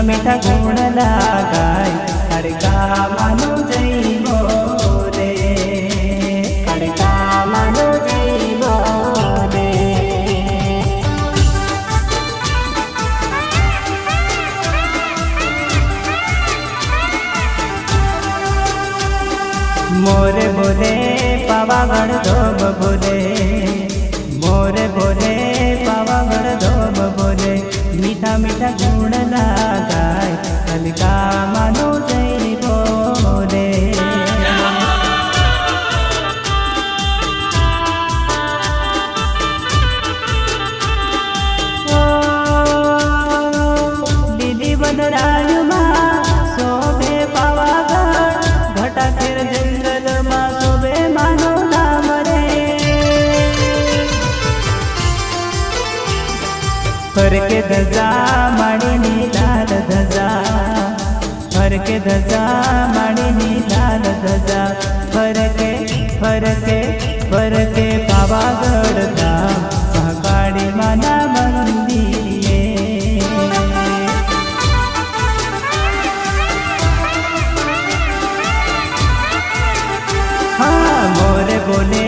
मीठा गुण लगाय खड़का मानो जय बोले, खड़का मानो जय बोले। मोरे बोले पावागढ़ धोब बोले, मोरे बोले पावागढ़ धोब बोले, मीठा मीठा गुण लगाय खड़का मानो जय बोले। दीदी बनराज माँ शोभे पावागढ़, घटा खेर जंगल माँ शोभे मानो नाम रे। फरके धजा माणिनी लाल धजा, फरके धजा माणिनी लाल धजा, फरके फरके फरके पावागढ़ धाम महाकाली माना मंदिरे। हाँ मोरे बोले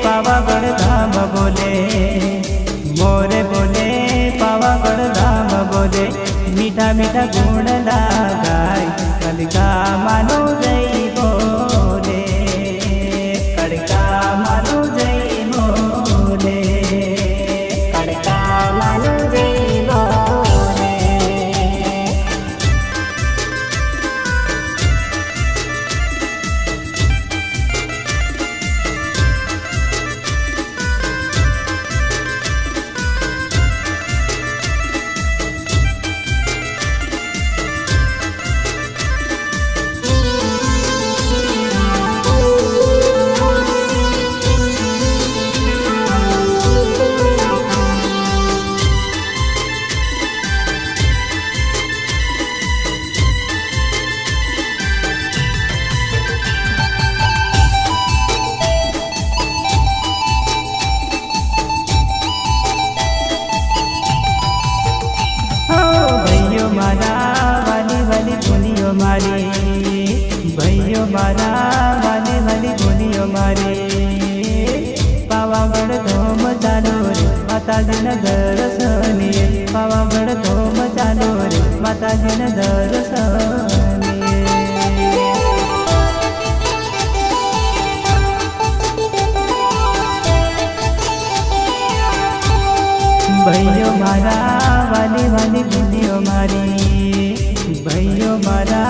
पावागढ़ धाम बोले, मोरे बोले पावागढ़ धाम बोले, मीठा मीठा गुण लगाय खड़का मानो जय बोले, खड़का मानो जय बोले, खड़का मानो जय बोले। भाइयों मारा वाली वाली बोलियो मारी, पावागढ़ धोम चालो रे माताजी न दर्शनिए, पावागढ़ धोम चालो रे माताजी न दर्शनिए। भाइयों मारा वाली वाली बोलियो मारी, भाइयों मारा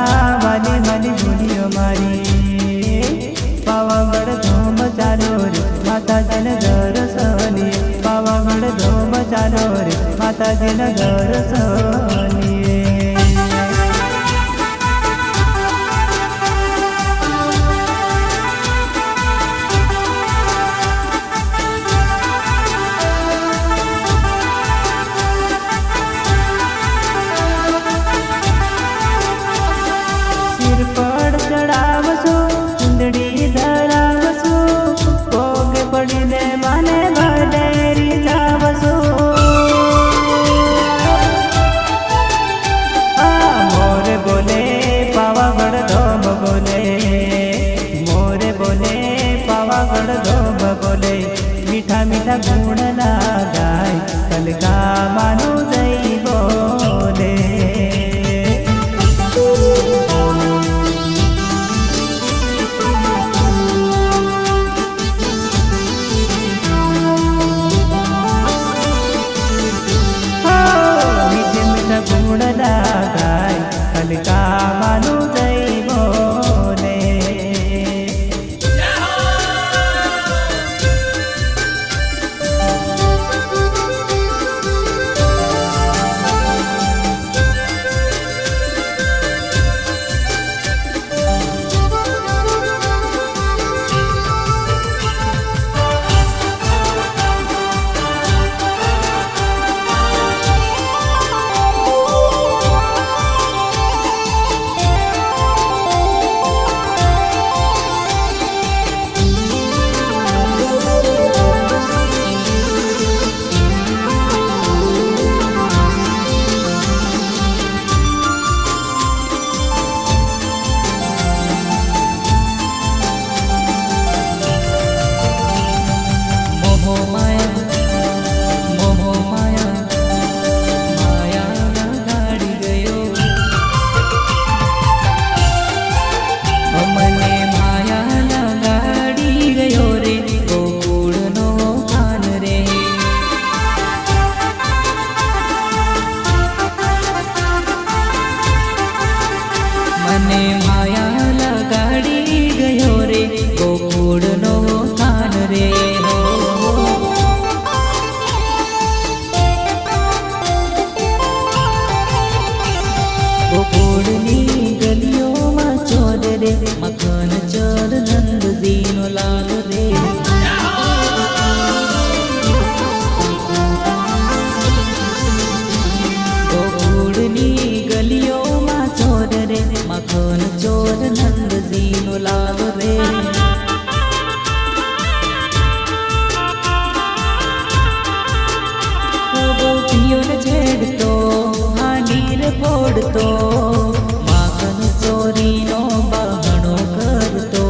वाली वाली बोलियो मारी, पावागढ़ धूम चालो रे माताजी न दर्शनिए, पावागढ़ धूम चालो रे माताजी न दर्शनिए। चढ़ावसु चुंदड़ी धरावसु, भोग पड़ीने माने भलेरी जावसु। मोरे बोले पावागढ़ धोम बोले, मोरे बोले पावागढ़ धोम बोले, मीठा मीठा गुण लगाय खड़का मानो जय बोले। गुण लगाय खड़का मानो जय बोले। મને માયા લગાડી ગયો રે ગોકુળનો કાન રે હો ગોકુળની ગલીઓમાં ચોર રે મખન ચોર નંદજીનો લાલ રે ગોકુળની ગલીઓમાં ચોર રે મખન ચોર નંદજીનો લાલ રે ગોપીઓને છેડતો હાંડીર ફોડતો માખન ચોરીનો બહાનો કરતો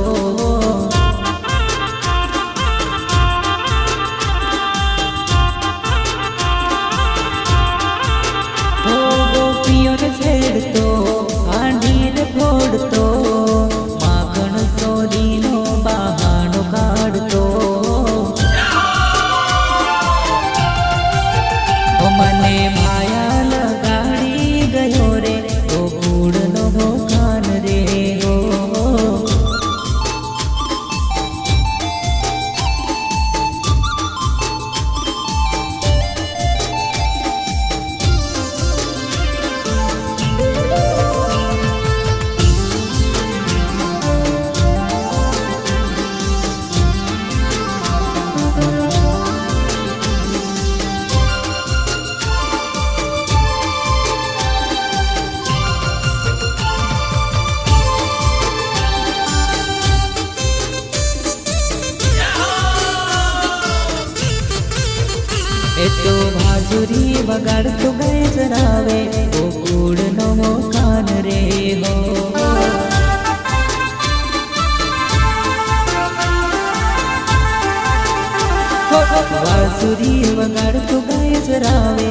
ગોપીઓને છેડતો હાંડીર ફોડતો માખણ ચોરીનો બહાનો કાઢતો મને માયા લગાડી ગયો રે ગોકુળનો કાન રે હો એ તો બાંસુરી વગાડતો ગજરાવે ગોકુળનો કાન રે હો બાંસુરી વગાડતો ગજરાવે